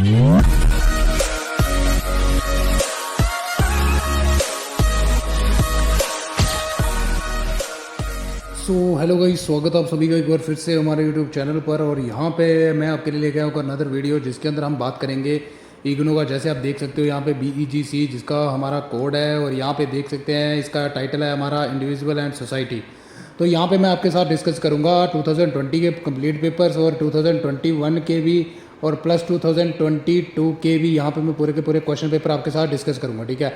Hello guys, स्वागत है आप सभी का एक बार फिर से हमारे यूट्यूब चैनल पर। और यहाँ पे मैं आपके लिए लेके आया हूँ अनदर वीडियो जिसके अंदर हम बात करेंगे इग्नू का। जैसे आप देख सकते हो यहाँ पे BEGC जिसका हमारा कोड है, और यहाँ पे देख सकते हैं इसका टाइटल है हमारा इंडिविजुअल एंड सोसाइटी। तो यहाँ पे मैं आपके साथ डिस्कस करूँगा 2020 के कंप्लीट पेपर्स और 2021 के भी, और प्लस 2022 के भी। यहाँ पे मैं पूरे के पूरे क्वेश्चन पेपर आपके साथ डिस्कस करूँगा, ठीक है।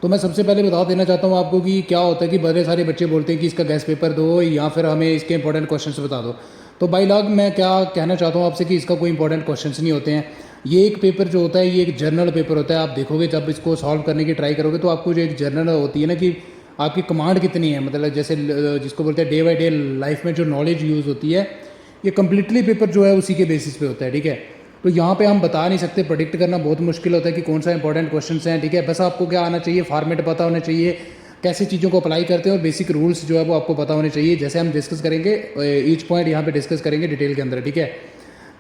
तो मैं सबसे पहले बता देना चाहता हूँ आपको कि क्या होता है कि बड़े सारे बच्चे बोलते हैं कि इसका गैस पेपर दो या फिर हमें इसके इंपॉर्टेंट क्वेश्चंस बता दो। तो बाई लॉग मैं क्या कहना चाहता हूँ आपसे कि इसका कोई इंपॉर्टेंट क्वेश्चंस नहीं होते हैं। ये एक पेपर जो होता है ये एक जर्नल पेपर होता है। आप देखोगे जब इसको सॉल्व करने की ट्राई करोगे तो आपको जो एक जर्नल होती है ना कि आपकी कमांड कितनी है, मतलब जैसे जिसको बोलते हैं डे बाई डे लाइफ में जो नॉलेज यूज़ होती है, ये कम्प्लीटली पेपर जो है उसी के बेसिस पे होता है, ठीक है। तो यहाँ पे हम बता नहीं सकते, प्रेडिक्ट करना बहुत मुश्किल होता है कि कौन सा इंपॉर्टेंट क्वेश्चंस हैं, ठीक है। बस आपको क्या आना चाहिए, फॉर्मेट पता होना चाहिए, कैसे चीज़ों को अप्लाई करते हैं, और बेसिक रूल्स जो है वो आपको पता होने चाहिए। जैसे हम डिस्कस करेंगे ईच पॉइंट यहाँ पे डिस्कस करेंगे डिटेल के अंदर, ठीक है।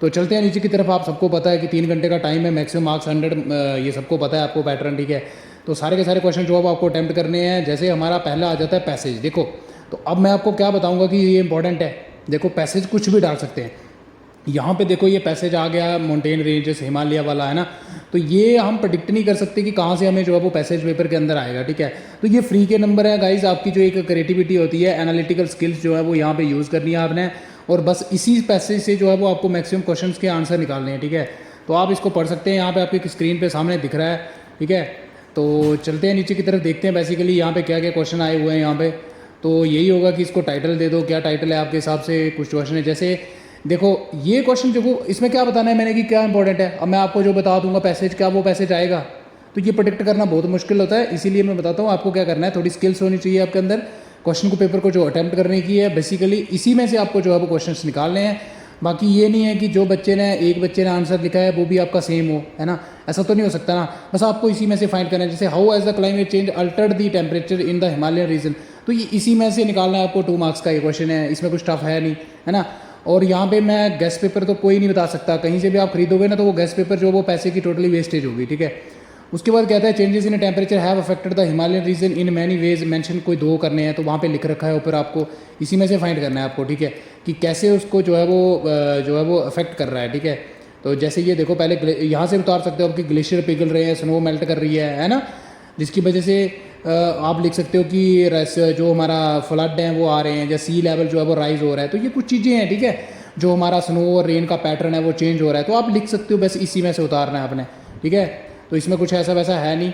तो चलते हैं नीचे की तरफ। आप सबको पता है कि 3 घंटे का टाइम है, मैक्सिमम मार्क्स 100, ये सबको पता है आपको पैटर्न, ठीक है। तो सारे के सारे क्वेश्चन जो अब आपको अटैम्प्ट करने हैं। जैसे हमारा पहला आ जाता है पैसेज। देखो, तो अब मैं आपको क्या बताऊँगा कि ये इंपॉर्टेंट है। देखो, पैसेज कुछ भी डाल सकते हैं। यहाँ पे देखो ये पैसेज आ गया माउंटेन रेंजेस हिमालय वाला, है ना। तो ये हम प्रेडिक्ट नहीं कर सकते कि कहाँ से हमें जो है वो पैसेज पेपर के अंदर आएगा, ठीक है। तो ये फ्री के नंबर है गाइज। आपकी जो एक क्रिएटिविटी होती है, एनालिटिकल स्किल्स जो है वो यहाँ पे यूज़ करनी है आपने, और बस इसी पैसेज से जो है वो आपको मैक्सिमम क्वेश्चंस के आंसर निकालने हैं, ठीक है। तो आप इसको पढ़ सकते हैं, यहाँ पे आपकी स्क्रीन पे सामने दिख रहा है, ठीक है। तो चलते हैं नीचे की तरफ, देखते हैं बेसिकली यहाँ पे क्या क्या क्वेश्चन आए हुए हैं यहाँ पे। तो यही होगा कि इसको टाइटल दे दो, क्या टाइटल है आपके हिसाब से। कुछ क्वेश्चन है जैसे देखो ये क्वेश्चन, देखो इसमें क्या बताना है मैंने कि क्या इंपॉर्टेंट है। अब मैं आपको जो बता दूंगा पैसेज, क्या वो पैसेज आएगा, तो ये प्रेडिक्ट करना बहुत मुश्किल होता है। इसीलिए मैं बताता हूँ आपको क्या करना है। थोड़ी स्किल्स होनी चाहिए आपके अंदर, क्वेश्चन को पेपर को जो अटैम्प्ट करने की है, बेसिकली इसी में से आपको जो है वो क्वेश्चन निकालने हैं। बाकी ये नहीं है कि जो एक बच्चे ने आंसर लिखा है वो भी आपका सेम हो, है ना। ऐसा तो नहीं हो सकता ना। बस आपको इसी में से फाइंड करना है। जैसे how has the climate change altered the temperature in the Himalayan region, तो ये इसी में से निकालना है आपको। 2 मार्क्स का ये क्वेश्चन है, इसमें कुछ टफ है नहीं, है ना। और यहाँ पे मैं गैस पेपर तो कोई नहीं बता सकता, कहीं से भी आप खरीदोगे ना तो वो गैस पेपर जो वो पैसे की टोटली वेस्टेज होगी, ठीक है। उसके बाद कहता है changes in temperature have affected the Himalayan region in many ways mention, कोई 2 करने हैं तो वहाँ पे लिख रखा है ऊपर, आपको इसी में से फाइंड करना है आपको, ठीक है, कि कैसे उसको जो है वो अफेक्ट कर रहा है, ठीक है। तो जैसे ये देखो, पहले यहाँ से उतार सकते हो आप कि ग्लेशियर पिघल रहे हैं, स्नो मेल्ट कर रही है ना, जिसकी वजह से आप लिख सकते हो कि जो हमारा फ्लड हैं वो आ रहे हैं, या सी लेवल जो है वो राइज हो रहा है। तो ये कुछ चीज़ें हैं, ठीक है, जो हमारा स्नो और रेन का पैटर्न है वो चेंज हो रहा है। तो आप लिख सकते हो, बस इसी में से उतारना है आपने, ठीक है। तो इसमें कुछ ऐसा वैसा है नहीं।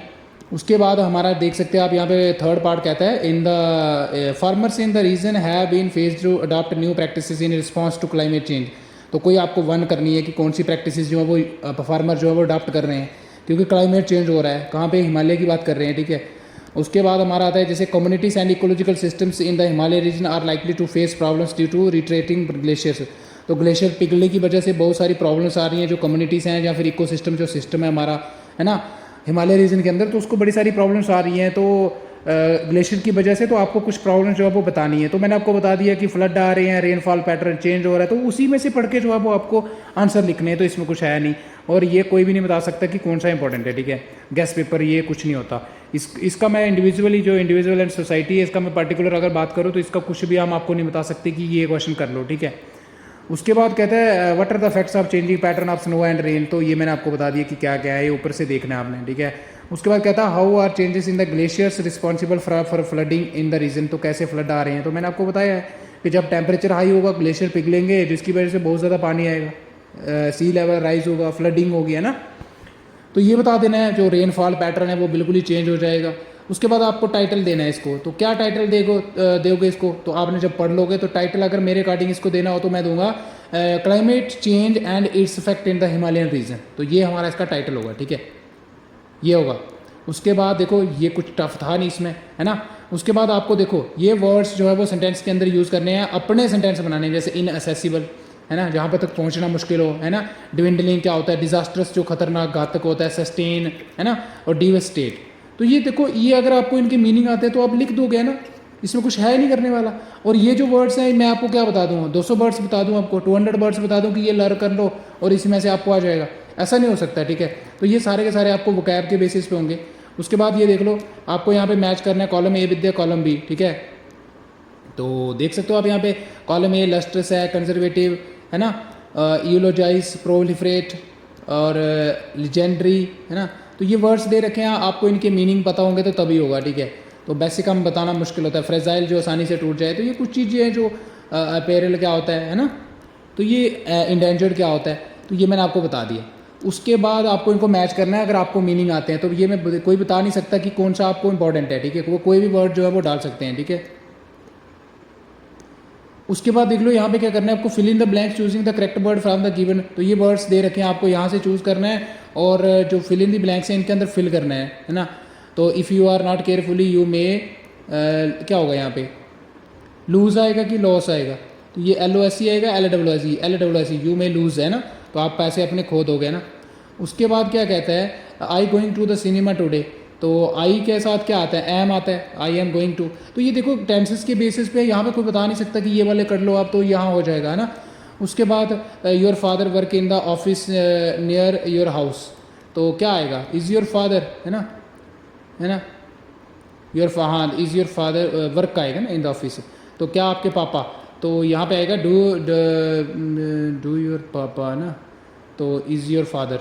उसके बाद हमारा देख सकते हैं आप यहाँ पे थर्ड पार्ट कहता है in the farmers in the region have been faced to adopt new practices in response to climate change. तो कोई आपको वन करनी है कि कौन सी प्रैक्टिसेस जो है वो फार्मर जो है वो अडॉप्ट कर रहे हैं, क्योंकि क्लाइमेट चेंज हो रहा है। कहाँ पे, हिमालय की बात कर रहे हैं, ठीक है। उसके बाद हमारा आता है जैसे communities and ecological systems in the Himalaya region are likely to face problems due to retreating glaciers. तो ग्लेशियर पिघलने की वजह से बहुत सारी प्रॉब्लम्स आ रही हैं जो कम्युनिटीज़ हैं या फिर इकोसिस्टम जो सिस्टम है हमारा, है ना, हिमालय रीजन के अंदर, तो उसको बड़ी सारी प्रॉब्लम्स आ रही हैं। तो ग्लेशियर की वजह से तो आपको कुछ प्रॉब्लम जो है वो बतानी है। तो मैंने आपको बता दिया कि फ्लड आ रहे हैं, रेनफॉल पैटर्न चेंज हो रहा है, तो उसी में से पढ़ के जो है वो आपको आंसर लिखने हैं। तो इसमें कुछ है नहीं, और ये कोई भी नहीं बता सकता कि कौन सा इंपॉर्टेंट है, ठीक है। गैस पेपर ये कुछ नहीं होता। इसका मैं इंडिविजुअली जो इंडिविजुअल एंड सोसाइटी है, इसका मैं पर्टिकुलर अगर बात करूँ तो इसका कुछ भी हम आपको नहीं बता सकते कि ये क्वेश्चन कर लो, ठीक है। उसके बाद कहता है what are the effects of changing pattern of snow and rain. तो ये मैंने आपको बता दिया कि क्या क्या है, ये ऊपर से देखना है आपने, ठीक है। उसके बाद कहता है how are changes in the glaciers responsible for flooding in the region. तो कैसे फ्लड आ रहे हैं, तो मैंने आपको बताया है कि जब टेम्परेचर हाई होगा ग्लेशियर पिघलेंगे, जिसकी वजह से बहुत ज़्यादा पानी आएगा, सी लेवल राइज होगा, फ्लडिंग होगी, है ना। तो ये बता देना है, जो रेनफॉल पैटर्न है वो बिल्कुल ही चेंज हो जाएगा। उसके बाद आपको टाइटल देना है इसको। तो क्या टाइटल दोगे इसको, तो आपने जब पढ़ लोगे तो टाइटल अगर मेरे अकॉर्डिंग इसको देना हो तो मैं दूंगा climate change and its effect in the Himalayan region. तो ये हमारा इसका टाइटल होगा, ठीक है, ये होगा। उसके बाद देखो ये कुछ टफ था नहीं इसमें, है ना। उसके बाद आपको देखो ये वर्ड्स जो है वो सेंटेंस के अंदर यूज़ करने हैं, अपने सेंटेंस बनाने हैं। जैसे इनअसेसिबल, है ना, जहाँ पे तक पहुँचना मुश्किल हो, है ना। डिविंडलिंग क्या होता है, डिजास्टर्स जो खतरनाक घातक होता है, सस्टेन, है ना, और डिवेस्टेट। तो ये देखो, ये अगर आपको इनके मीनिंग आते हैं तो आप लिख दोगे ना, इसमें कुछ है नहीं करने वाला। और ये जो वर्ड्स हैं मैं आपको क्या बता दूँ, 200 वर्ड्स बता दूँ आपको, 200 वर्ड्स बता दूँ कि ये लर्न कर लो और इसी में से आपको आ जाएगा। ऐसा नहीं हो सकता, ठीक है। तो ये सारे के सारे आपको वोकैब के बेसिस पे होंगे। उसके बाद ये देख लो, आपको यहाँ पे मैच करना है column A with the column B, ठीक है। तो देख सकते हो आप यहाँ पे कॉलम ए लस्ट्रस है, कंजर्वेटिव है ना, यूलोजाइज, प्रोलिफरेट और लिजेंडरी है ना। तो ये वर्ड्स दे रखे हैं, आपको इनके मीनिंग पता होंगे तो तभी होगा, ठीक है। तो बेसिक हम बताना मुश्किल होता है। फ्रेजाइल जो आसानी से टूट जाए, तो ये कुछ चीज़ें हैं जो पेरल क्या होता है ना, तो ये इंडेंजर्ड क्या होता है, तो ये मैंने आपको बता दिया। उसके बाद आपको इनको मैच करना है, अगर आपको मीनिंग आते हैं तो ये मैं कोई बता नहीं सकता कि कौन सा आपको इंपॉर्टेंट है, ठीक है। वो कोई भी वर्ड जो है वो डाल सकते हैं, ठीक है। उसके बाद देख लो यहाँ पे क्या करना है आपको, fill in the blanks choosing the correct word from the given. तो ये वर्ड्स दे रखे हैं, आपको यहाँ से चूज़ करना है और जो फिल इन द ब्लैंक्स है इनके अंदर फिल करना है ना। तो if you are not carefully you may क्या होगा यहाँ पे, लूज़ आएगा कि लॉस आएगा, तो ये LOSE आएगा, LWSE यू में लूज़ है ना, तो आप पैसे अपने खो दोगे ना। उसके बाद क्या कहता है, I going to the cinema today, तो आई के साथ क्या आता है, एम आता है, आई एम गोइंग टू। तो ये देखो टेंसेस के बेसिस पे यहाँ पे कोई बता नहीं सकता कि ये वाले कर लो आप, तो यहाँ हो जाएगा है ना। उसके बाद your father work in the office near your house, तो क्या आएगा, इज़ योर फादर है ना, योर हाँ इज़ योर फादर वर्क आएगा ना इन द ऑफिस, तो क्या आपके पापा, तो यहाँ पे आएगा डू योर पापा ना, तो is your father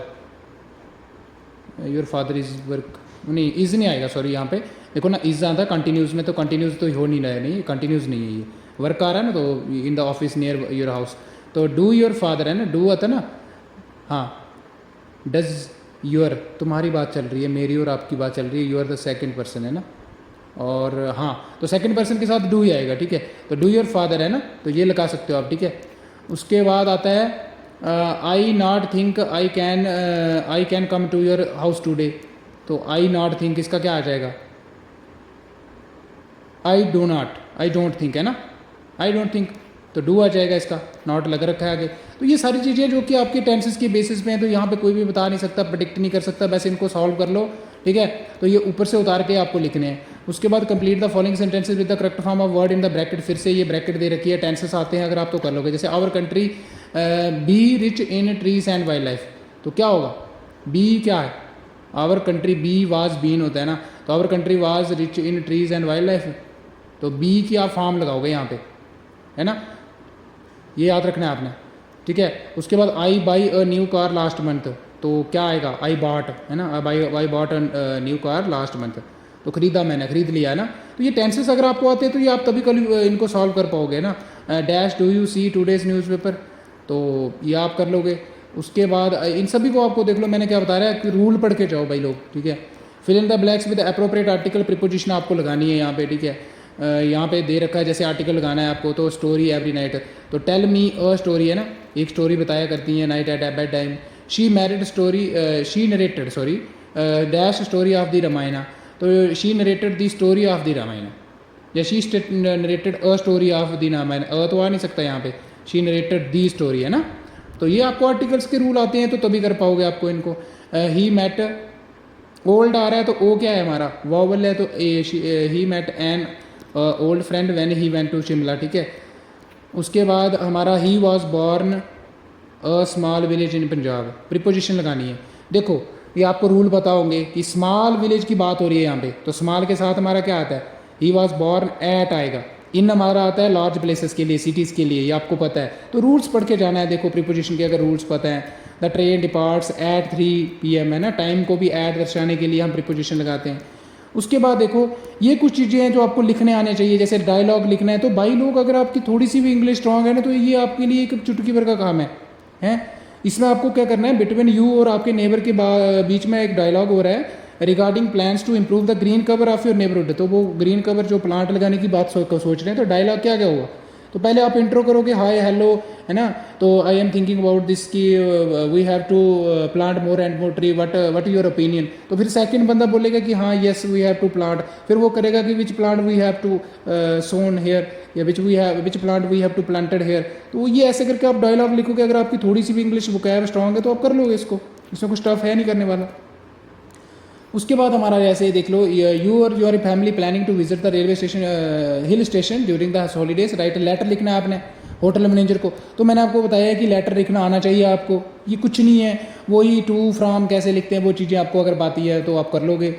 is work, नहीं इज़ नहीं आएगा, सॉरी यहाँ पे देखो ना, इज़ आता है कंटिन्यूस में, तो कंटिन्यूस तो हो नहीं रहा है, नहीं कंटिन्यूस नहीं है, ये वर्क आ रहा है ना, तो in the office near your house, तो डू योर फादर है ना, डू आता है ना, हाँ डज योर, तुम्हारी बात चल रही है, मेरी और आपकी बात चल रही है, you are the second person है ना, और हाँ तो सेकंड पर्सन के साथ डू ही आएगा, ठीक है। तो डू योर फादर है ना, तो ये लगा सकते हो आप, ठीक है। उसके बाद आता है I not think I can come to your house today, तो आई नॉट थिंक इसका क्या आ जाएगा, आई डोंट थिंक है ना, आई डोंट थिंक, तो डू आ जाएगा, इसका नॉट लग रखा है आगे। तो ये सारी चीज़ें जो कि आपके टेंसेस के बेसिस पे हैं, तो यहाँ पे कोई भी बता नहीं सकता, प्रेडिक्ट नहीं कर सकता, वैसे इनको सॉल्व कर लो, ठीक है। तो ये ऊपर से उतार के आपको लिखने हैं। उसके बाद complete the following sentences with the correct form of word in the bracket, फिर से ये ब्रैकेट दे रखी है, टेंसेस आते हैं अगर आप तो कर लोगे। जैसे our country be rich in trees and wildlife, तो क्या होगा, बी क्या है, our country, be was been होता है ना, तो our country was rich in trees and wildlife, तो बी की आप फॉर्म लगाओगे यहाँ पे, है ना, ये याद रखना है आपने, ठीक है। उसके बाद I buy a new car last month, तो क्या आएगा, आई बॉट है ना, I bought a new car last month, तो खरीदा मैंने, खरीद लिया है ना। तो ये टेंसेस अगर आपको आते हैं तो ये आप तभी कल इनको सॉल्व कर पाओगे ना। Dash do you see today's newspaper, तो ये आप कर लोगे। उसके बाद इन सभी को आपको देख लो, मैंने क्या बता रहा है कि रूल पढ़ के जाओ भाई लोग, ठीक है। Fill in the blanks with appropriate article, preposition आपको लगानी है यहाँ पे, ठीक है। यहाँ पे दे रखा है जैसे आर्टिकल लगाना है आपको, तो स्टोरी एवरी नाइट, तो टेल मी अ स्टोरी है ना, एक स्टोरी बताया करती है night at bed time. She narrated dash story of the Ramayana, तो she narrated the story of the Ramayana, या she narrated a story of the Ramayana, तो आ नहीं सकता यहाँ पे, शी नरेटेड दी स्टोरी है ना। तो ये आपको आर्टिकल्स के रूल आते हैं, तो तभी कर पाओगे आपको इनको। ही मेट, ओल्ड आ रहा है तो ओ क्या है हमारा, वॉवल है, तो he met an old friend when he went to Shimla, ठीक है। उसके बाद हमारा he was born a small village in Punjab, preposition लगानी है। देखो ये आपको रूल पता होंगे कि स्मॉल विलेज की बात हो रही है यहाँ पे, तो स्मॉल के साथ हमारा क्या आता है, ही वॉज बॉर्न एट आएगा, इन हमारा आता है लार्ज प्लेसेस के लिए, सिटीज़ के लिए, ये आपको पता है। तो रूल्स पढ़ के जाना है, देखो प्रीपोजिशन के अगर रूल्स पता है। The train departs at 3 PM है ना, टाइम को भी एट दर्शाने के लिए हम प्रीपोजिशन लगाते हैं। उसके बाद देखो ये कुछ चीज़ें हैं जो आपको लिखने आने चाहिए, जैसे डायलॉग लिखना है, तो भाई लोग अगर आपकी थोड़ी सी भी इंग्लिश स्ट्रांग है ना, तो ये आपके लिए एक चुटकी भर का काम है। इसमें आपको क्या करना है, बिटवीन यू और आपके नेबर के बीच में एक डायलॉग हो रहा है regarding plans to improve the green cover of your neighbourhood, तो वो ग्रीन कवर जो प्लांट लगाने की बात सोच रहे हैं, तो डायलॉग क्या क्या होगा, तो पहले आप इंट्रो करोगे, हाय हेलो है ना, तो I am thinking about this की we have to plant more and more tree, what your opinion, तो फिर सेकंड बंदा बोलेगा कि हाँ yes we have to plant, फिर वो करेगा कि which plant we have to sown here, या which plant we have to planted here. तो ये ऐसे करके आप डायलॉग लिखोगे, अगर आपकी थोड़ी सी भी इंग्लिश वोकैब स्ट्रांग है तो आप कर लोगे इसको, इसमें कुछ टफ है नहीं करने वाला। उसके बाद हमारा जैसे देख लो, यू और your family planning to visit the railway station hill station during the holidays, write letter लिखना है आपने। होटल मैनेजर को। तो मैंने आपको बताया है कि लेटर लिखना आना चाहिए आपको, ये कुछ नहीं है, वही टू फ्रॉम कैसे लिखते हैं वो चीज़ें आपको अगर आती है तो आप कर लोगे।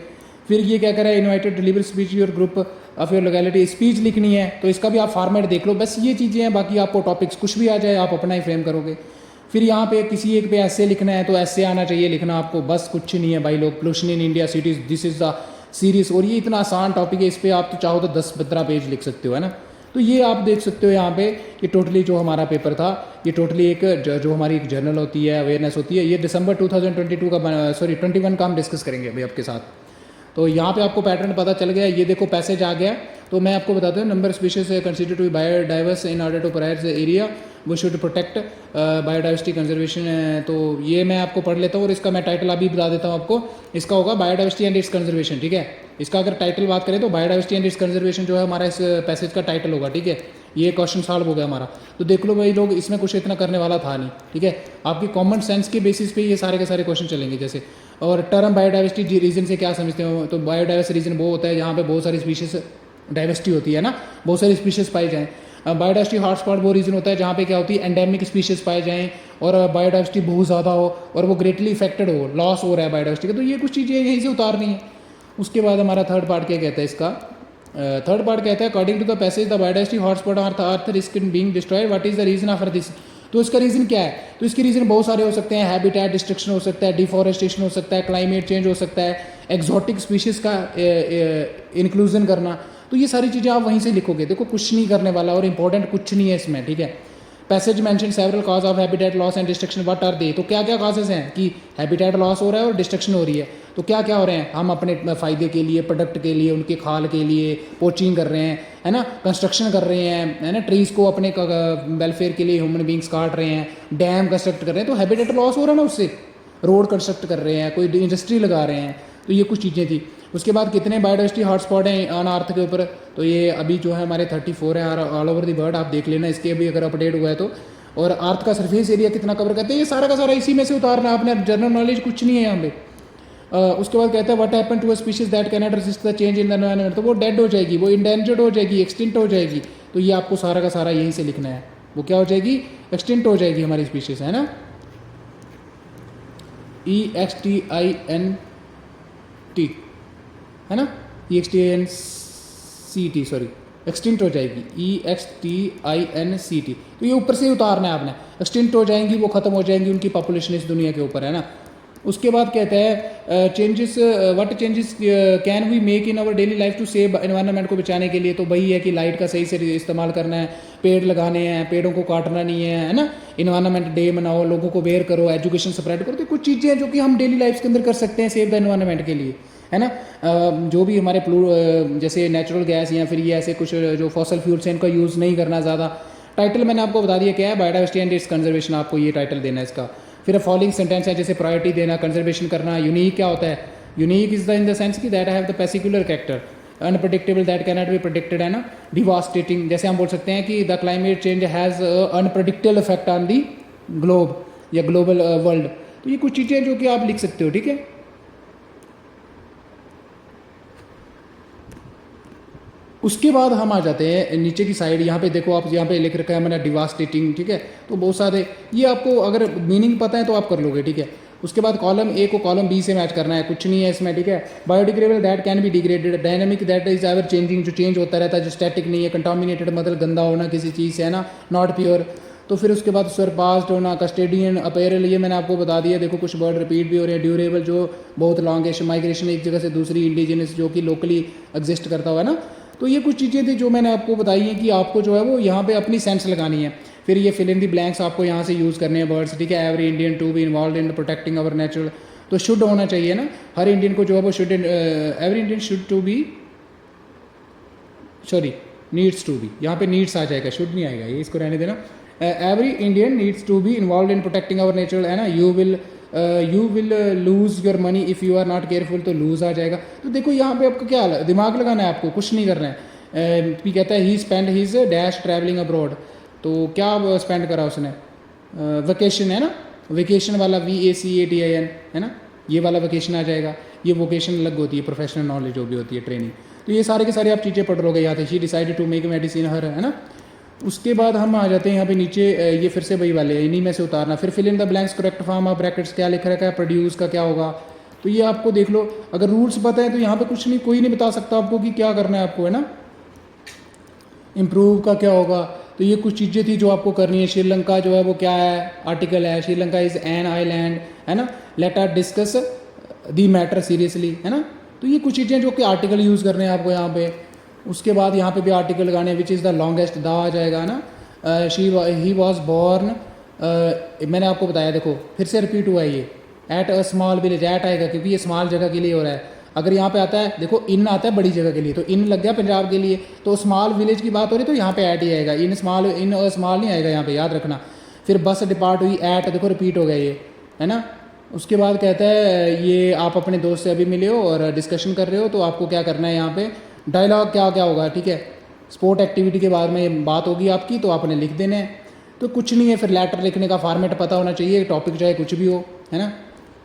फिर ये क्या करा है, invited deliver speech your group of your locality, speech लिखनी है तो इसका भी आप फॉर्मेट देख लो, बस ये चीज़ें हैं। बाकी आपको टॉपिक्स कुछ भी आ जाए आप अपना ही फ्रेम करोगे। फिर यहाँ पे किसी एक पे ऐसे लिखना है तो ऐसे आना चाहिए लिखना आपको, बस कुछ नहीं है भाई लोग। Pollution in India cities, this is the series, और ये इतना आसान टॉपिक है, इस पर आप तो चाहो तो 10-15 पेज लिख सकते हो, है ना। तो ये आप देख सकते हो यहाँ पे, ये टोटली जो हमारा पेपर था, ये टोटली एक जो हमारी एक जर्नल होती है, अवेयरनेस होती है, ये दिसंबर 2022 का सॉरी 21 का हम डिस्कस करेंगे अभी आपके साथ। तो यहाँ पे आपको पैटर्न पता चल गया, ये देखो पैसेज आ गया। तो मैं आपको बताता हूँ, number species consider to be biodiverse in order to prior area वो शुड प्रोटेक्ट बायोडाइवर्सिटी कंजर्वेशन। तो ये मैं आपको पढ़ लेता हूँ और इसका मैं टाइटल अभी बता देता हूँ आपको। इसका होगा बायोडाइवर्सिटी एंड इट्स कंजर्वेशन, ठीक है। इसका अगर टाइटल बात करें तो बायोडाइवर्सिटी एंड इट्स कंजर्वेशन जो है हमारा इस पैसेज का टाइटल होगा, ठीक है। ये क्वेश्चन सॉल्व हो गया हमारा। तो देख लो भाई लोग, इसमें कुछ इतना करने वाला था नहीं, ठीक है। आपकी कॉमन सेंस के बेसिस पे ये सारे के सारे क्वेश्चन चलेंगे। जैसे और टर्म बायोडाइवर्सिटी रीजन से क्या समझते हो, तो बायोडाइवर्स रीजन वो होता है जहाँ पे बहुत सारी स्पीशीज डाइवर्सिटी होती है ना, बहुत सारी स्पीशीज पाई जाएँ। बायोडाइवर्सिटी हॉटस्पॉट वो रीजन होता है जहाँ पे क्या होती है, एंडेमिक स्पीशीज पाए जाएँ और बायोडाइवर्सिटी बहुत ज़्यादा हो और वो ग्रेटली इफेक्टेड हो, लॉस हो रहा है बायोडाइवर्सिटी का। तो ये कुछ चीज़ें यहीं से उतारनी है। उसके बाद हमारा थर्ड पार्ट क्या कहता है इसका, थर्ड पार्ट कहता है according to the passage the biodiversity hotspot are at risk in being destroyed, what is the reason of this. तो इसका रीज़न क्या है, तो इसके रीज़न बहुत सारे हो सकते हैं। हैबिटेट डिस्ट्रक्शन हो सकता है, डिफॉरेस्टेशन हो सकता है, क्लाइमेट चेंज हो सकता है, एक्जॉटिक स्पीशीज़ का इंक्लूजन करना। तो ये सारी चीज़ें आप वहीं से लिखोगे। देखो कुछ नहीं करने वाला और इंपॉर्टेंट कुछ नहीं है इसमें, ठीक है। Passage mention several cause of habitat loss and destruction, what are they. तो क्या क्या कॉजेज हैं कि हैबिटेट लॉस हो रहा है और डिस्ट्रक्शन हो रही है। तो क्या क्या हो रहे हैं, हम अपने फ़ायदे के लिए, प्रोडक्ट के लिए, उनके खाल के लिए पोचिंग कर रहे हैं, है ना, कंस्ट्रक्शन कर रहे हैं, है ना, ट्रीज़ को अपने वेलफेयर के लिए ह्यूमन बींग्स काट रहे हैं, डैम कंस्ट्रक्ट कर रहे हैं, तो हैबिटेट लॉस हो रहा है ना उससे। रोड कंस्ट्रक्ट कर रहे हैं, कोई इंडस्ट्री लगा रहे हैं। तो ये कुछ चीज़ें थी। उसके बाद कितने बायोडाइवर्सिटी हॉटस्पॉट हैं ऑन अर्थ के ऊपर, तो ये अभी जो है हमारे 34 है ऑल ओवर द वर्ल्ड। आप देख लेना इसके अभी अगर अपडेट हुआ है तो। और अर्थ का सरफेस एरिया कितना कवर करते हैं, ये सारा का सारा इसी में से उतारना, आपने जनरल नॉलेज कुछ नहीं है यहाँ पे। उसके बाद कहता है what happen to a species that can not resist the change in the environment. तो वो डेड हो जाएगी, वो इंडेंजर्ड हो जाएगी, एक्सटिंक्ट हो जाएगी। तो ये आपको सारा का सारा यहीं से लिखना है। वो क्या हो जाएगी, एक्सटिंक्ट हो जाएगी हमारी स्पीशीज, है ना। EXTINT है ना, EXTINCT सॉरी, एक्सटिंक्ट हो जाएगी, EXTINCT। तो ये ऊपर से ही उतारना है आपने। एक्सटिंक्ट हो जाएंगी, वो खत्म हो जाएंगी, उनकी पॉपुलेशन इस दुनिया के ऊपर, है ना। उसके बाद कहता है changes, what changes can we make in our daily life to save environment को बचाने के लिए। तो वही है कि लाइट का सही से इस्तेमाल करना है, पेड़ लगाने हैं, पेड़ों को काटना नहीं है ना। इन्वायरमेंट डे मनाओ, लोगों को अवेयर करो, एजुकेशन स्प्रेड करो। तो कुछ चीज़ें हैं जो कि हम डेली लाइफ के अंदर कर सकते हैं सेव द एनवायरनमेंट के लिए, है ना। जो भी हमारे जैसे नेचुरल गैस या फिर ये ऐसे कुछ जो फॉसल फ्यूल्स हैं इनका यूज़ नहीं करना ज़्यादा। टाइटल मैंने आपको बता दिया क्या है, बायोडाइवर्सिटी एंड इट्स कंजर्वेशन, आपको ये टाइटल देना है इसका। फिर फॉलोइंग सेंटेंस है, जैसे प्रायोरिटी देना, कंजर्वेशन करना। यूनिक क्या होता है, unique is the in the sense कि that have the particular character, unpredictable that can not be predicted, है ना। डिवास्टेटिंग, जैसे हम बोल सकते हैं कि the climate change has unpredictable effect on the globe या ग्लोबल वर्ल्ड। तो ये कुछ चीज़ें जो कि आप लिख सकते हो, ठीक है। उसके बाद हम आ जाते हैं नीचे की साइड। यहाँ पे देखो, आप यहाँ पे लिख रखा है मैंने डिवास्टेटिंग, ठीक है। तो बहुत सारे ये आपको अगर मीनिंग पता है तो आप कर लोगे, ठीक है। उसके बाद कॉलम ए को कॉलम बी से मैच करना है, कुछ नहीं है इसमें, ठीक है। Biodegradable that can be degraded, dynamic that is ever changing, जो चेंज होता रहता है, जो स्टैटिक नहीं है। कंटामिनेटेड मतलब गंदा होना किसी चीज़ से, है ना, नॉट प्योर। तो फिर उसके बाद सरपास्ड होना, कस्टेडियन, अपैरल, ये मैंने आपको बता दिया। देखो कुछ वर्ड रिपीट भी हो रहे हैं। ड्यूरेबल जो बहुत लॉन्गेस्ट, माइग्रेशन एक जगह से दूसरी, इंडिजिनस जो कि लोकली एग्जिस्ट करता हुआ है ना। तो ये कुछ चीज़ें थी जो मैंने आपको बताई हैं कि आपको जो है वो यहाँ पे अपनी सेंस लगानी है। फिर ये फिल इन दी ब्लैंक्स आपको यहाँ से यूज़ करने हैं वर्ड्स, ठीक है। Every Indian to be involve in protecting our natural, तो शुड होना चाहिए ना, हर इंडियन को जो है वो should, every Indian should to be, sorry needs to be, यहाँ पे नीड्स आ जाएगा, शुड नहीं आएगा, ये इसको रहने देना। Every Indian needs to be involve in protecting our natural, है ना। You will lose your money if you are not careful, तो लूज़ आ जाएगा। तो देखो यहाँ पे आपको क्या दिमाग लगाना है, आपको कुछ नहीं करना है। भी कहता है he spend his dash travelling abroad, तो क्या स्पेंड करा उसने, वेकेशन, है ना, वेकेशन वाला VACATION, है ना, ये वाला वेकेशन आ जाएगा। ये वोकेशन अलग होती है, प्रोफेशनल नॉलेज जो भी होती है, ट्रेनिंग। तो ये सारे के सारे आप चीज़ें पढ़ लोगे यहाँ से। She decided to make medicine her, है ना। उसके बाद हम आ जाते हैं यहाँ पे नीचे, ये फिर से वही वाले हैं, इन्हीं में से उतारना। फिर fill in the blanks correct form of brackets, क्या लिख रखा है, प्रोड्यूस का क्या होगा, तो ये आपको देख लो। अगर रूल्स पता है तो यहाँ पे कुछ नहीं, कोई नहीं बता सकता आपको कि क्या करना है आपको, है ना। इम्प्रूव का क्या होगा, तो ये कुछ चीज़ें थी जो आपको करनी है। श्रीलंका जो है वो क्या है, आर्टिकल है, श्रीलंका इज़ एन आइलैंड, है ना। Let us discuss the matter seriously, है ना। तो ये कुछ चीज़ें जो कि आर्टिकल यूज़ करने हैं आपको यहाँ पे। उसके बाद यहाँ पे भी आर्टिकल लगाने, विच इज़ द लॉन्गेस्ट, दा आ जाएगा ना। ही वॉज बॉर्न, मैंने आपको बताया, देखो फिर से रिपीट हुआ है ये, at a small village, at आएगा क्योंकि ये स्मॉल जगह के लिए हो रहा है। अगर यहाँ पे आता है, देखो इन आता है बड़ी जगह के लिए, तो इन लग गया पंजाब के लिए, तो स्मॉल विलेज की बात हो रही तो यहाँ पे एट ही आएगा, इन स्मॉल नहीं आएगा यहाँ पे, याद रखना। फिर बस डिपार्ट हुई, एट, देखो रिपीट हो गया ये, है ना। उसके बाद कहता है ये आप अपने दोस्त से अभी मिले हो और डिस्कशन कर रहे हो, तो आपको क्या करना है यहाँ पे, डायलॉग क्या क्या होगा, ठीक है। स्पोर्ट एक्टिविटी के बाद में बात होगी आपकी, तो आपने लिख देना है। तो कुछ नहीं है, फिर लेटर लिखने का फॉर्मेट पता होना चाहिए, टॉपिक चाहे कुछ भी हो, है ना।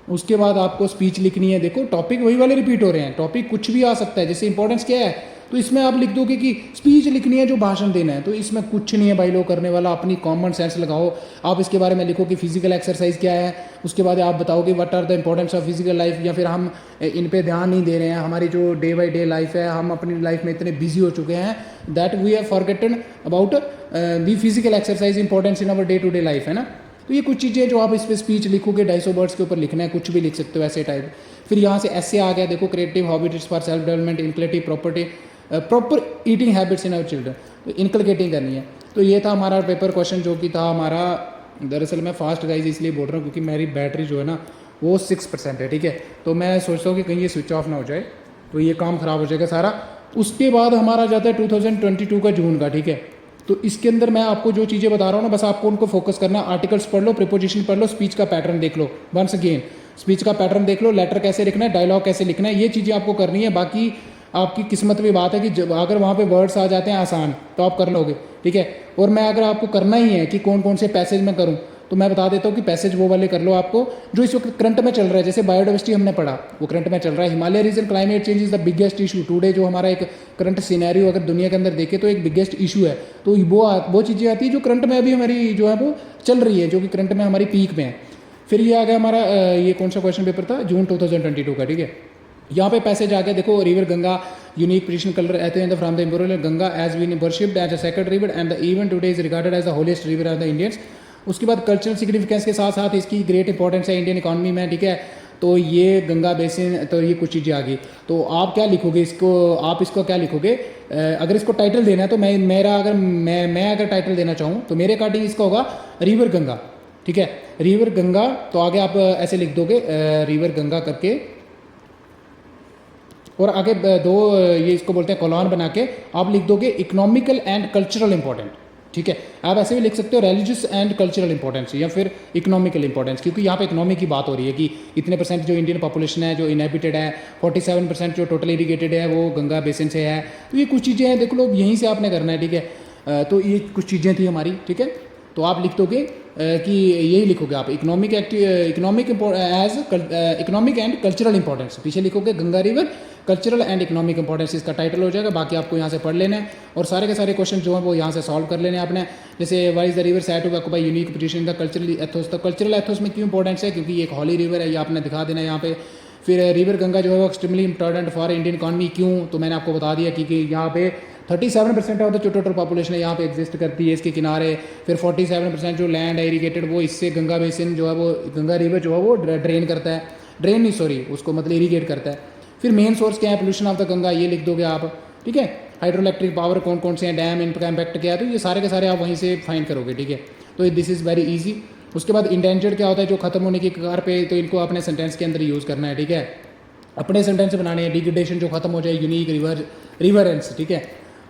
उसके बाद आपको स्पीच लिखनी है, देखो टॉपिक वही वाले रिपीट हो रहे हैं, टॉपिक कुछ भी आ सकता है। जैसे इंपॉर्टेंस क्या है, तो इसमें आप लिख दोगे कि स्पीच लिखनी है जो भाषण देना है, तो इसमें कुछ नहीं है भाई लोग करने वाला, अपनी कॉमन सेंस लगाओ। आप इसके बारे में लिखो कि फिजिकल एक्सरसाइज क्या है, उसके बाद आप बताओगे what are the importance of physical life, या फिर हम इन पे ध्यान नहीं दे रहे हैं, हमारी जो डे बाई डे लाइफ है, हम अपनी लाइफ में इतने बिजी हो चुके हैं that we have forgotten about the physical exercise importance in our day to day life, है ना। तो ये कुछ चीज़ें जो आप इस पर स्पीच लिखोगे, 250 वर्ड्स के ऊपर लिखना है, कुछ भी लिख सकते हो ऐसे टाइप। फिर यहाँ से ऐसे आ गया, देखो creative habits for self development, inculcative property, proper eating habits in our children, तो इनकलकेटिंग करनी है। तो ये था हमारा पेपर क्वेश्चन जो कि था हमारा, दरअसल मैं फास्ट गाइज इसलिए बोल रहा हूँ क्योंकि मेरी बैटरी जो है ना वो 6% है, ठीक है। तो मैं सोचता हूँ कि कहीं ये स्विच ऑफ ना हो जाए, तो ये काम ख़राब हो जाएगा सारा। उसके बाद हमारा जाता है 2022 का जून का, ठीक है। तो इसके अंदर मैं आपको जो चीज़ें बता रहा हूँ ना, बस आपको उनको फोकस करना है। आर्टिकल्स पढ़ लो, प्रीपोजिशन पढ़ लो, स्पीच का पैटर्न देख लो, वंस अगेन स्पीच का पैटर्न देख लो, लेटर कैसे लिखना है, डायलॉग कैसे लिखना है, ये चीज़ें आपको करनी है। बाकी आपकी किस्मत में बात है कि जब अगर वहाँ पे वर्ड्स आ जाते हैं आसान तो आप कर लोगे, ठीक है। और मैं अगर आपको करना ही है कि कौन कौन से पैसेज में करूँ, तो मैं बता देता हूँ कि पैसेज वो वाले कर लो आपको जो इस वक्त करंट में चल रहा है। जैसे बायोडाइवर्सिटी हमने पढ़ा, वो करंट में चल रहा है। Himalaya region climate change is the biggest issue today, जो हमारा एक करंट सिनेरियो अगर दुनिया के अंदर देखे तो एक बिगेस्ट इशू है। तो वो चीज़ें आती है जो करंट में अभी हमारी जो है वो चल रही है, जो कि करंट में हमारी पीक में है। फिर ये आ गया हमारा, ये कौन सा क्वेश्चन पेपर था, जून 2022 का, ठीक है। यहाँ पे पैसेज आ गया, देखो river Ganga unique position colour at from the imperial Ganga as been worshipped as a sacred river and the even today is regarded as the holiest river of the Indians. उसके बाद कल्चरल सिग्निफिकेंस के साथ साथ इसकी great importance है Indian economy में, ठीक है। तो ये गंगा बेसिन, तो ये कुछ चीज़ें आ गई। तो आप क्या लिखोगे इसको, आप इसको क्या लिखोगे, अगर इसको टाइटल देना है तो मैं अगर टाइटल देना चाहूँ तो मेरे अकॉर्डिंग इसका होगा रिवर गंगा, ठीक है। रिवर गंगा, तो आगे आप ऐसे लिख दोगे रिवर गंगा करके, और आगे दो ये इसको बोलते हैं कॉलॉन बना के आप लिख दोगे इकोनॉमिकल एंड कल्चरल इंपॉर्टेंट, ठीक है। आप ऐसे भी लिख सकते हो रिलीजियस एंड कल्चरल इंपॉर्टेंस या फिर इकोनॉमिकल इंपॉर्टेंस, क्योंकि यहाँ पे इकोनॉमी की बात हो रही है कि इतने परसेंट जो इंडियन पॉपुलेशन है जो इनहेबिटेड है, 47% जो टोटल इरीगेटेड है वो गंगा बेसिन से है। तो ये कुछ चीज़ें हैं, देख लो यहीं से आपने करना है, ठीक है। तो ये कुछ चीज़ें थी हमारी, ठीक है। तो आप लिख दोगे कि यही लिखोगे आप इकोनॉमिक एंड कल्चरल इंपॉर्टेंस, पीछे लिखोगे Ganga river cultural and economic importance, इसका टाइटल हो जाएगा। बाकी आपको यहाँ से पढ़ लेना है और सारे के सारे क्वेश्चन जो हैं वो यहाँ से सॉल्व कर लेने हैं आपने। जैसे why is the river said to occupy unique position in the cultural ethos, तो कल्चरल एथोस में क्यों इंपॉर्टेंस है, क्योंकि ये एक हॉली रिवर है, ये आपने दिखा देना है यहाँ पे। फिर रिवर गंगा जो है वो extremely important for Indian economy, क्यों, तो मैंने आपको बता दिया क्योंकि यहाँ पे 37% ऑफ द जो टोटल पॉपुलेशन है यहाँ पे एग्जिस्ट करती है इसके किनारे। फिर 47% जो लैंड है इरीगेटेड, वो इससे गंगा बेसिन जो है वो गंगा रिवर जो है वो ड्रेन करता है, ड्रेन नहीं सॉरी उसको मतलब इरीगेट करता है। फिर मेन सोर्स क्या है पोल्यूशन ऑफ द गंगा, ये लिख दोगे आप, ठीक है। हाइड्रो इलेक्ट्रिक पावर कौन कौन से हैं, डैम, इनका इम्पैक्ट क्या है, तो ये सारे के सारे आप वहीं से फाइंड करोगे, ठीक है। तो दिस इज़ वेरी ईजी। उसके बाद इंडेंजर्ड क्या होता है, जो खत्म होने की कगार पे, तो इनको अपने सेंटेंस के अंदर यूज़ करना है, ठीक है। अपने सेंटेंस बनाने हैं, डिग्रेडेशन जो खत्म हो जाए, यूनिक रिवरेंस, ठीक है।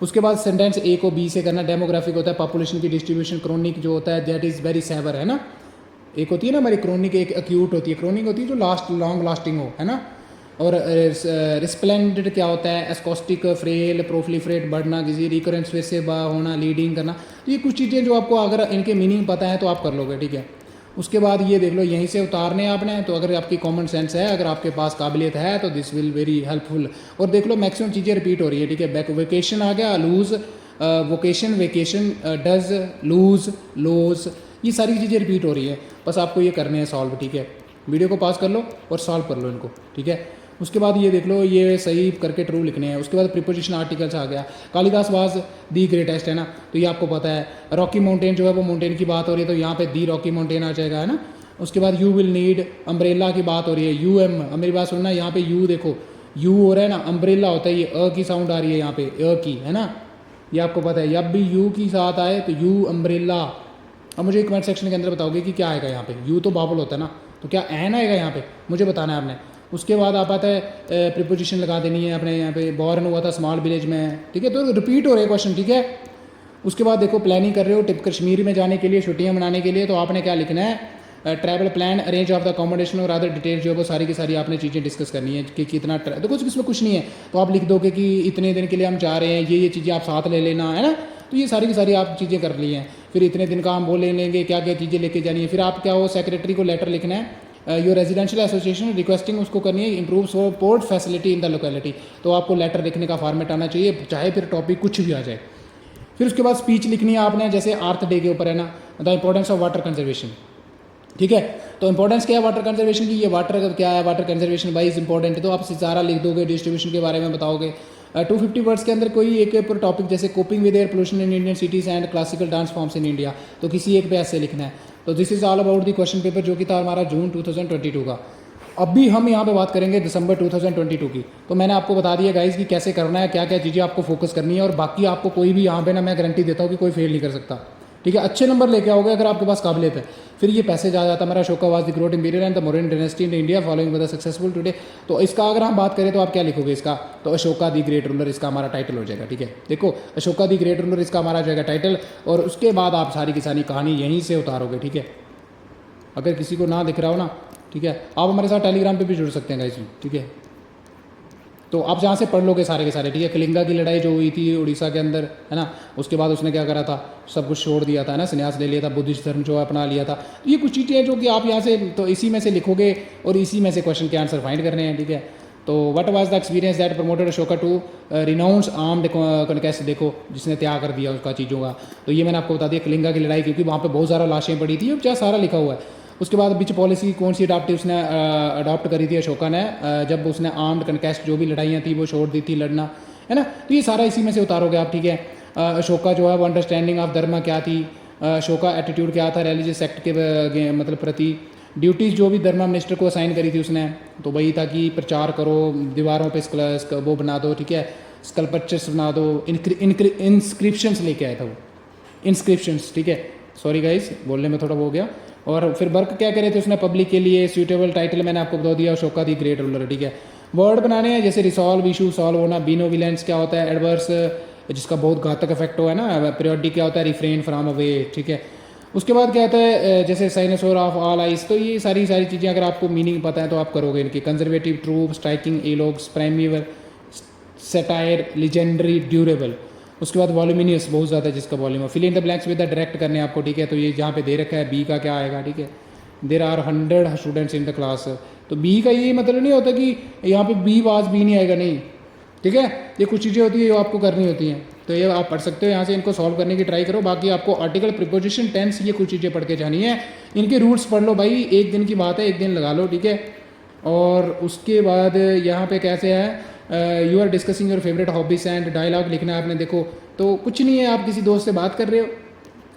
उसके बाद सेंटेंस ए को बी से करना, डेमोग्राफिक होता है पॉपुलेशन की डिस्ट्रीब्यूशन, क्रोनिक जो होता है दैट इज़ वेरी सेवर, है ना। एक होती है ना हमारी क्रोनिक, एक एक्यूट होती है, क्रोनिक होती है जो लॉन्ग लास्टिंग हो, है ना। और रिस्प्लेंडेड क्या होता है, एस्कोस्टिक, फ्रेल, प्रोफिलिफरेट, बढ़ना, किसी रिकरेंस फिर से होना, लीडिंग करना। तो ये कुछ चीज़ें जो आपको अगर इनके मीनिंग पता है तो आप कर लोगे, ठीक है। उसके बाद ये देख लो यहीं से उतारने आपने, तो अगर आपकी कॉमन सेंस है, अगर आपके पास काबिलियत है तो दिस विल वेरी हेल्पफुल। और देख लो मैक्सिमम चीज़ें रिपीट हो रही है, ठीक है। वेकेशन आ गया, loose, vocation, vacation, does, lose, lose, ये सारी चीज़ें रिपीट हो रही है। बस आपको ये करने हैं सॉल्व, ठीक है। वीडियो को पॉज कर लो और सॉल्व कर लो इनको, ठीक है। उसके बाद ये देख लो, ये सही करके ट्रू लिखने हैं। उसके बाद प्रीपोजिशन आर्टिकल्स आ गया। कालिदास वाज दी ग्रेटेस्ट, है ना, तो ये आपको पता है। रॉकी माउंटेन जो है वो माउंटेन की बात हो रही है, तो यहाँ पे दी रॉकी माउंटेन आ जाएगा, है ना। उसके बाद यू विल नीड अम्ब्रेला की बात हो रही है, यू एम, मेरी बात सुनना, यहाँ पे यू देखो, यू हो रहा है ना, अम्ब्रेला होता है, ये अ की साउंड आ रही है यहाँ पे, अ की, है ना, ये आपको पता है। जब भी यू की साथ आए तो यू अम्ब्रेला। अब मुझे कमेंट सेक्शन के अंदर बताओगे कि क्या आएगा यहाँ पे। यू तो बाबुल होता है ना, तो क्या एन आएगा यहाँ पे, मुझे बताना है आपने। उसके बाद आप आता है प्रीपोजिशन लगा देनी है अपने यहाँ पे, बॉर्न हुआ था स्मॉल विलेज में, ठीक है। तो रिपीट हो रहे क्वेश्चन, ठीक है। उसके बाद देखो, प्लानिंग कर रहे हो टिप कश्मीर में जाने के लिए, छुट्टियाँ मनाने के लिए, तो आपने क्या लिखना है, travel plan, arrange of the accommodation और अदर डिटेल जो है वो सारी की सारी आपने चीज़ें डिस्कस करनी है कि कितना तो कुछ इसमें कुछ नहीं है, तो आप लिख दोगे कि इतने दिन के लिए हम जा रहे हैं, ये चीज़ें आप साथ ले लेना, है ना। तो ये सारी की सारी आप चीज़ें कर ली हैं। फिर इतने दिन का हम वो ले लेंगे, क्या क्या चीज़ें लेके जानी है। फिर आप क्या हो, सेक्रेटरी को लेटर लिखना है, योर रेजिडेंशियल एसोसिएशन रिक्वेस्टिंग, उसको करनी है improve support facility in the locality. तो आपको लेटर लिखने का फॉर्मेट आना चाहिए, चाहे फिर टॉपिक कुछ भी आ जाए। फिर उसके बाद स्पीच लिखनी है आपने, जैसे अर्थ डे के ऊपर, है ना, the importance of water conservation, ठीक है। तो इंपॉर्टेंस क्या है वाटर कंजर्वेशन की, ये वाटर क्या है, वाटर कंजर्वेशन वाइज इंपॉर्टेंट है, तो आप सारा लिख दोगे, डिस्ट्रीब्यूशन के बारे में बताओगे। 250 वर्ड्स के अंदर कोई एक पर टॉपिक, जैसे coping with air pollution in Indian cities and classical dance forms in India, तो किसी एक पे ऐसे लिखना है। तो this is all about the question paper, जो कि था हमारा जून 2022 का। अभी हम यहाँ पे बात करेंगे दिसंबर 2022 की। तो मैंने आपको बता दिया गाइज कि कैसे करना है, क्या क्या चीज़ें आपको फोकस करनी है, और बाकी आपको कोई भी यहाँ पे ना, मैं गारंटी देता हूँ कि कोई फेल नहीं कर सकता, ठीक है। अच्छे नंबर लेके आओगे अगर आपके पास काबिलियत है। फिर ये पैसेज आ जाता है, मेरा Ashoka was the great imperial and the Mauryan dynasty in India following with successful today. तो इसका अगर हम बात करें तो आप क्या लिखोगे इसका, तो अशोका दी ग्रेट रूलर इसका हमारा टाइटल हो जाएगा, ठीक है। देखो, अशोका दी ग्रेट रूलर इसका हमारा जाएगा टाइटल, और उसके बाद आप सारी की सारी कहानी यहीं से उतारोगे, ठीक है। अगर किसी को ना दिख रहा हो ना, ठीक है, आप हमारे साथ टेलीग्राम पे भी जुड़ सकते हैं गाइस, ठीक है। तो आप जहाँ से पढ़ लोगे सारे के सारे, ठीक है। कलिंगा की लड़ाई जो हुई थी उड़ीसा के अंदर, है ना, उसके बाद उसने क्या करा था, सब कुछ छोड़ दिया था ना, संन्यास ले लिया था, बुद्धिस्ट धर्म जो है अपना लिया था। तो ये कुछ चीज़ें हैं जो कि आप यहाँ से, तो इसी में से लिखोगे और इसी में से क्वेश्चन के आंसर फाइंड करने हैं, ठीक है। तो what was the experience that promoted Ashoka to renounce armed conquest, देखो जिसने त्याग कर दिया उसका चीज़ों का। तो ये मैंने आपको बता दिया, कलिंगा की लड़ाई, क्योंकि वहाँ पर बहुत सारा लाशें पड़ी थी, क्या सारा लिखा हुआ है। उसके बाद विच पॉलिसी कौन सी उसने अडॉप्ट करी थी अशोका ने, जब उसने आर्म्ड कन्केस्ट जो भी लड़ाइयाँ थी वो छोड़ दी थी लड़ना, है ना। तो ये सारा इसी में से उतारोगे आप, ठीक है। अशोका जो है वो अंडरस्टैंडिंग ऑफ धर्म क्या थी, अशोका एटीट्यूड क्या था रिलीजियस सेक्ट के मतलब प्रति, ड्यूटीज़ जो भी धर्म मिनिस्टर को असाइन करी थी उसने, तो वही था कि प्रचार करो, दीवारों पे वो बना दो, ठीक है, स्कल्पचर्स बना दो, इंस्क्रिप्शंस लेके आया था वो, इंस्क्रिप्शंस, ठीक है। सॉरी गाइस, बोलने में थोड़ा वो हो गया। और फिर वर्क क्या करे थे उसने पब्लिक के लिए, सूटेबल टाइटल मैंने आपको बता दिया, अशोका दी ग्रेट रूलर, ठीक है। वर्ड बनाने हैं, जैसे रिसॉल्व इशू, सॉल्व होना, बीनोविलेंस क्या होता है, एडवर्स जिसका बहुत घातक इफेक्ट हो, है ना, पीरियोडिक क्या होता है, रिफ्रेन फ्रॉम अवे, ठीक है। उसके बाद क्या होता है, जैसे साइनोसोर ऑफ ऑल आइस, तो ये सारी चीज़ें अगर आपको मीनिंग पता है तो आप करोगे इनकी। कंजर्वेटिव, ट्रू, स्ट्राइकिंग, एलोग्स, प्राइमियर, सेटायर, लीजेंडरी, ड्यूरेबल। उसके बाद वॉल्यूमिनियस, बहुत ज़्यादा जिसका वॉल्यूम है। Fill in the blanks with the direct करने आपको, ठीक है। तो ये जहाँ पे दे रखा है बी का क्या आएगा, ठीक है। There are 100 students in the class, तो बी का ये मतलब नहीं होता कि यहाँ पे बी वाज बी नहीं आएगा, नहीं, ठीक है। ये कुछ चीज़ें होती है जो आपको करनी होती हैं, तो ये आप पढ़ सकते हो यहाँ से, इनको सॉल्व करने की ट्राई करो। बाकी आपको आर्टिकल, प्रीपोजिशन, टेंस, ये कुछ चीज़ें पढ़ के जानी है, इनके रूल्स पढ़ लो भाई, एक दिन की बात है, एक दिन लगा लो, ठीक है। और उसके बाद यहाँ पे कैसे है, you are discussing your favourite hobbies and dialogue लिखना है आपने। देखो, तो कुछ नहीं है, आप किसी दोस्त से बात कर रहे हो,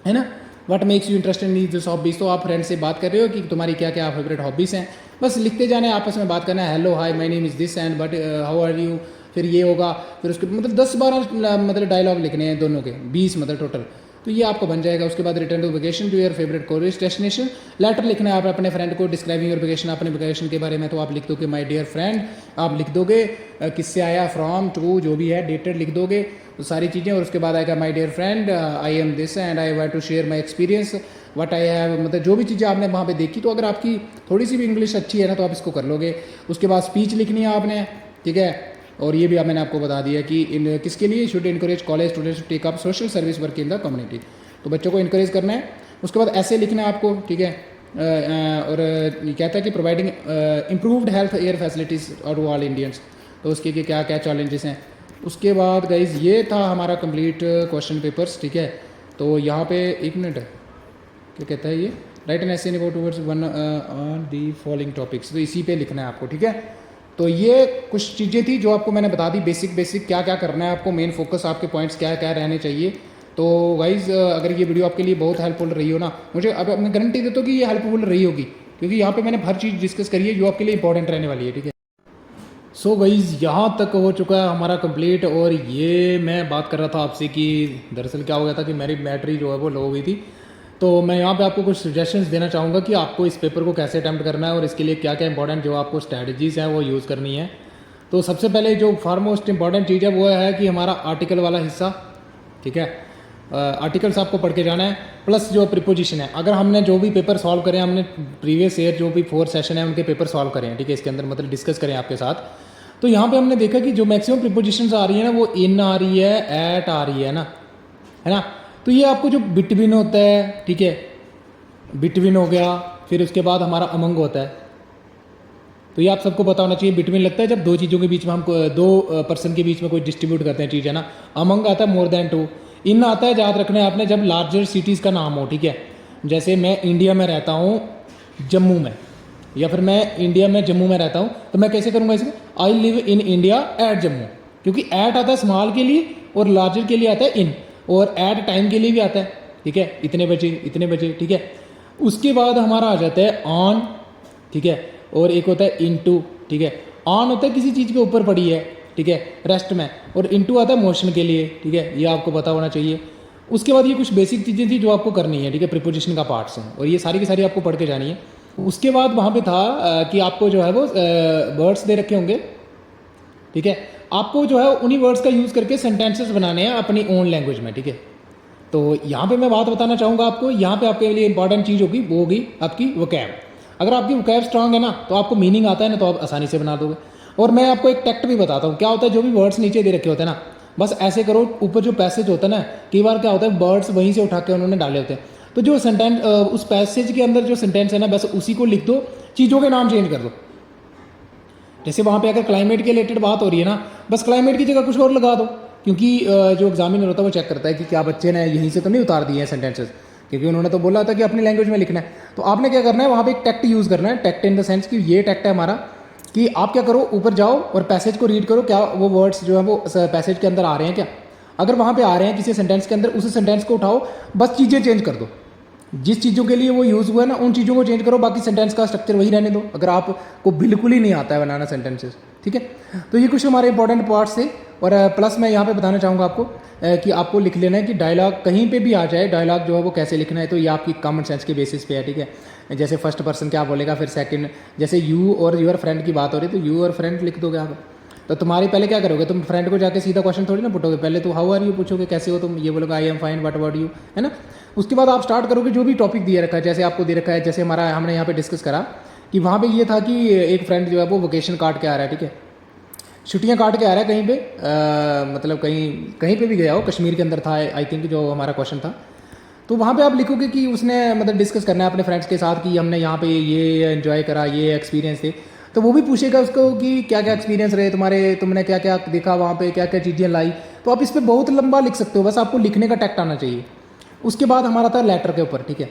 है ना, what makes you interested in this hobbies, तो आप फ्रेंड से बात कर रहे हो कि तुम्हारी क्या क्या फेवरेट हॉबीज़ हैं, बस लिखते जाने, आपस में बात करना है, hello hi my name is this and but how are you, फिर ये होगा, फिर उसके मतलब 10-12 मतलब डायलॉग लिखने हैं दोनों के, 20 मतलब टोटल, तो ये आपको बन जाएगा। उसके बाद return to vacation to your favourite tourist destination, letter लिखना है आप अपने फ्रेंड को, डिस्क्राइबिंग योर वेकेशन, अपने वेकेशन के बारे में, तो आप लिख दोगे माय डियर फ्रेंड, आप लिख दोगे किससे आया, फ्रॉम, टू, जो भी है, डेटेड लिख दोगे, तो सारी चीज़ें। और उसके बाद आएगा my dear friend, I am this and I want to share my experience what I have, मतलब जो भी चीज़ें आपने वहाँ पे देखी, तो अगर आपकी थोड़ी सी भी इंग्लिश अच्छी है ना तो आप इसको कर लोगे। उसके बाद स्पीच लिखनी है आपने, ठीक है। और ये भी मैंने आपको बता दिया कि इन किसके लिए, should encourage college students to take up social service work in the community, तो बच्चों को इनकरेज करना है। उसके बाद ऐसे लिखना है आपको, ठीक है। और ये कहता है कि providing improved health care facilities to all Indians, तो उसके क्या क्या चैलेंजेस हैं, उसके बाद गाइज ये था हमारा कंप्लीट क्वेश्चन पेपर्स, ठीक है। तो यहाँ पे 1 मिनट क्या कहता है ये, right an essay about towards one on the following topics, तो इसी पे लिखना है आपको, ठीक है। तो ये कुछ चीज़ें थी जो आपको मैंने बता दी, बेसिक क्या क्या करना है आपको, मेन फोकस आपके पॉइंट्स क्या क्या रहने चाहिए। तो गाइज अगर ये वीडियो आपके लिए बहुत हेल्पफुल रही हो ना, मुझे अब मैं गारंटी देता हूँ कि ये हेल्पफुल रही होगी, क्योंकि यहाँ पे मैंने हर चीज़ डिस्कस करी है जो आपके लिए इंपॉर्टेंट रहने वाली है, ठीक है। सो गाइज यहाँ तक हो चुका है हमारा कंप्लीट। और ये मैं बात कर रहा था आपसे कि दरअसल क्या हो गया था कि मेरी बैटरी जो है वो लो हो गई थी। तो मैं यहाँ पे आपको कुछ सजेशंस देना चाहूँगा कि आपको इस पेपर को कैसे अटैम्प्ट करना है और इसके लिए क्या क्या इंपॉर्टेंट जो आपको स्ट्रैटेजीज़ हैं वो यूज़ करनी है। तो सबसे पहले जो फॉर मोस्ट इंपॉर्टेंट चीज़ है वो है कि हमारा आर्टिकल वाला हिस्सा, ठीक है। आर्टिकल्स आपको पढ़ के जाना है, प्लस जो प्रीपोजिशन है। अगर हमने जो भी पेपर सॉल्व करें, हमने प्रीवियस ईयर जो भी 4 सेशन है उनके पेपर सॉल्व करें, ठीक है, इसके अंदर मतलब डिस्कस करें आपके साथ। तो यहाँ पे हमने देखा कि जो मैक्सिमम प्रीपोजिशंस आ रही है ना वो इन आ रही है, एट आ रही है ना। तो ये आपको जो बिटवीन होता है, ठीक है, बिटवीन हो गया, फिर उसके बाद हमारा अमंग होता है। तो ये आप सबको पता होना चाहिए, बिटवीन लगता है जब दो चीज़ों के बीच में हम दो पर्सन के बीच में कोई डिस्ट्रीब्यूट करते हैं चीज़, है ना। अमंग आता है मोर देन 2। इन आता है, याद रखना है आपने, जब लार्जर सिटीज़ का नाम हो, ठीक है। जैसे मैं इंडिया में रहता हूँ जम्मू में, या फिर मैं इंडिया में जम्मू में रहता हूँ, तो मैं कैसे करूँगा इसको, I live in India at Jammu, क्योंकि एट आता है स्मॉल के लिए और लार्जर के लिए आता है इन, और एट टाइम के लिए भी आता है, ठीक है, इतने बजे, ठीक है। उसके बाद हमारा आ जाता है ऑन, ठीक है, और एक होता है इनटू, ठीक है। ऑन होता है किसी चीज़ के ऊपर पड़ी है, ठीक है, रेस्ट में, और इनटू आता है मोशन के लिए, ठीक है, ये आपको पता होना चाहिए। उसके बाद ये कुछ बेसिक चीज़ें थी जो आपको करनी है, ठीक है, प्रीपोजिशन का पार्ट्स हैं, और ये सारी की सारी आपको पढ़ के जानी है। उसके बाद वहाँ पे था कि आपको जो है वो वर्ड्स दे रखे होंगे, ठीक है। आपको जो है उन्हीं वर्ड्स का यूज़ करके सेंटेंसेस बनाने हैं अपनी ओन लैंग्वेज में, ठीक है। तो यहाँ पे मैं बात बताना चाहूँगा आपको, यहाँ पे आपके लिए इंपॉर्टेंट चीज़ होगी, वो होगी आपकी वोकैब। अगर आपकी वोकैब स्ट्रांग है ना, तो आपको मीनिंग आता है ना, तो आप आसानी से बना दोगे। और मैं आपको एक टैक्ट भी बताता हूँ, क्या होता है, जो भी वर्ड्स नीचे दे रखे होते हैं ना, बस ऐसे करो, ऊपर जो पैसेज होता है ना, कई बार क्या होता है वर्ड्स वहीं से उठा के उन्होंने डाले होते हैं, तो जो सेंटेंस उस पैसेज के अंदर जो सेंटेंस है ना, बस उसी को लिख दो, चीज़ों के नाम चेंज कर दो। जैसे वहाँ पे अगर क्लाइमेट के रिलेटेड बात हो रही है ना, बस क्लाइमेट की जगह कुछ और लगा दो, क्योंकि जो एग्जामिनर होता है वो चेक करता है कि क्या बच्चे ने यहीं से तो नहीं उतार दिए हैं सेंटेंसेस, क्योंकि उन्होंने तो बोला था कि अपनी लैंग्वेज में लिखना है। तो आपने क्या करना है, वहाँ पे एक टैक्ट यूज़ करना है, टैक्ट इन द सेंस कि ये टैक्ट है हमारा, कि आप क्या करो, ऊपर जाओ और पैसेज को रीड करो, क्या वो वर्ड्स जो है वो पैसेज के अंदर आ रहे हैं क्या। अगर वहाँ पे आ रहे हैं किसी सेंटेंस के अंदर, उस सेंटेंस को उठाओ, बस चीज़ें चेंज कर दो, जिस चीज़ों के लिए वो यूज़ हुआ है ना उन चीज़ों को चेंज करो, बाकी सेंटेंस का स्ट्रक्चर वही रहने दो, अगर आपको बिल्कुल ही नहीं आता है बनाना सेंटेंसेस, ठीक है। तो ये कुछ हमारे इंपॉर्टेंट पार्ट्स थे। और प्लस मैं यहाँ पे बताना चाहूँगा आपको कि आपको लिख लेना है कि डायलॉग कहीं पे भी आ जाए, डायलॉग जो है वो कैसे लिखना है, तो ये आपकी कॉमन सेंस के बेसिस पे है, ठीक है। जैसे फर्स्ट पर्सन क्या बोलेगा, फिर सेकंड, जैसे यू और यूर फ्रेंड की बात हो रही है तो यू और फ्रेंड लिख दोगे आप। तो तुम्हारी पहले क्या करोगे, तुम फ्रेंड को जाके सीधा क्वेश्चन थोड़ी ना पूछोगे, पहले तो हाउ आर यू पूछोगे, कैसे हो तुम, ये बोलोगे I am fine, what about you, है ना। उसके बाद आप स्टार्ट करोगे जो भी टॉपिक दिया रखा है, जैसे आपको दे रखा है, जैसे हमने यहाँ पे डिस्कस करा कि वहाँ पे ये था कि एक फ्रेंड जो है वो वोकेशन काट के आ रहा है, ठीक है, छुट्टियाँ काट के आ रहा है कहीं पे, मतलब कहीं पे भी गया हो, कश्मीर के अंदर था आई थिंक जो हमारा क्वेश्चन था। तो वहाँ पे आप लिखोगे कि उसने मतलब डिस्कस करना है अपने फ्रेंड्स के साथ कि हमने यहाँ पे ये एंजॉय करा, ये एक्सपीरियंस थे। तो वो भी पूछेगा उसको कि क्या क्या एक्सपीरियंस रहे तुम्हारे, तुमने क्या क्या देखा वहाँ पे, क्या क्या चीज़ें लाई। तो आप इस पर बहुत लंबा लिख सकते हो, बस आपको लिखने का टैक्ट आना चाहिए। उसके बाद हमारा था लेटर के ऊपर, ठीक है।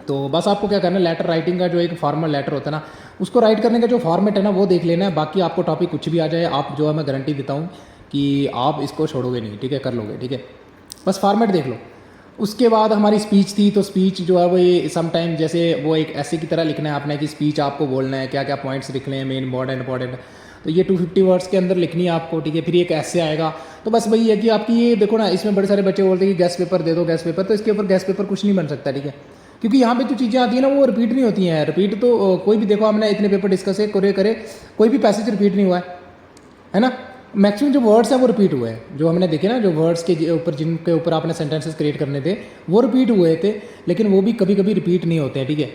तो बस आपको क्या करना है, लेटर राइटिंग का जो एक फॉर्मल लेटर होता है ना, उसको राइट करने का जो फॉर्मेट है ना वो देख लेना है। बाकी आपको टॉपिक कुछ भी आ जाए, आप जो है मैं गारंटी देता हूँ कि आप इसको छोड़ोगे नहीं, ठीक है, कर लोगे, ठीक है। बस फॉर्मेट देख लो। उसके बाद हमारी स्पीच थी, तो स्पीच जो है वो ये समटाइम जैसे वो एक ऐसे की तरह लिखना है आपने कि स्पीच आपको बोलना है, क्या क्या पॉइंट्स लिखने हैं मेन इंपॉर्टेंट, तो ये 250 वर्ड्स के अंदर लिखनी है आपको, ठीक है। फिर एक ऐसे आएगा, तो बस वही है कि आपकी ये देखो ना, इसमें बड़े सारे बच्चे बोलते हैं कि गैस पेपर दे दो, गैस पेपर, तो इसके ऊपर गैस पेपर कुछ नहीं बन सकता, ठीक है, क्योंकि यहाँ पे जो चीज़ें आती हैं ना वो रिपीट नहीं होती हैं। रिपीट तो कोई भी, देखो हमने इतने पेपर डिस्कस करे कोई भी पैसेज रिपीट नहीं हुआ है ना। मैक्सिमम जो वर्ड्स हैं वो रिपीट हुए हैं, जो हमने देखे ना, जो वर्ड्स के ऊपर जिनके ऊपर आपने सेंटेंसेस क्रिएट करने थे वो रिपीट हुए थे, लेकिन वो भी कभी कभी रिपीट नहीं होते हैं, ठीक है।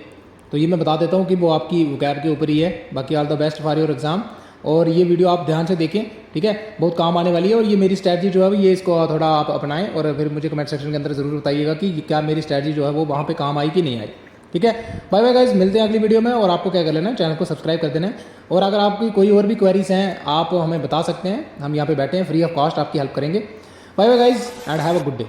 तो ये मैं बता देता हूँ कि वो आपकी वोकैब के ऊपर ही है। बाकी all the best for your exam. और ये वीडियो आप ध्यान से देखें, ठीक है, बहुत काम आने वाली है। और ये मेरी स्ट्रैटेजी जो है ये इसको थोड़ा आप अपनाएं, और फिर मुझे कमेंट सेक्शन के अंदर ज़रूर बताइएगा कि क्या मेरी स्ट्रैटेजी जो है वो वहाँ पे काम आई कि नहीं आई। ठीक है, बाय बाय गाइज, मिलते हैं अगली वीडियो में। और आपको क्या कर लेना है, चैनल को सब्सक्राइब कर देना है। और अगर आपकी कोई और भी क्वेरीज हैं आप हमें बता सकते हैं, हम यहाँ पे बैठे हैं, फ्री ऑफ कॉस्ट आपकी हेल्प करेंगे। Bye bye guys and have a good day.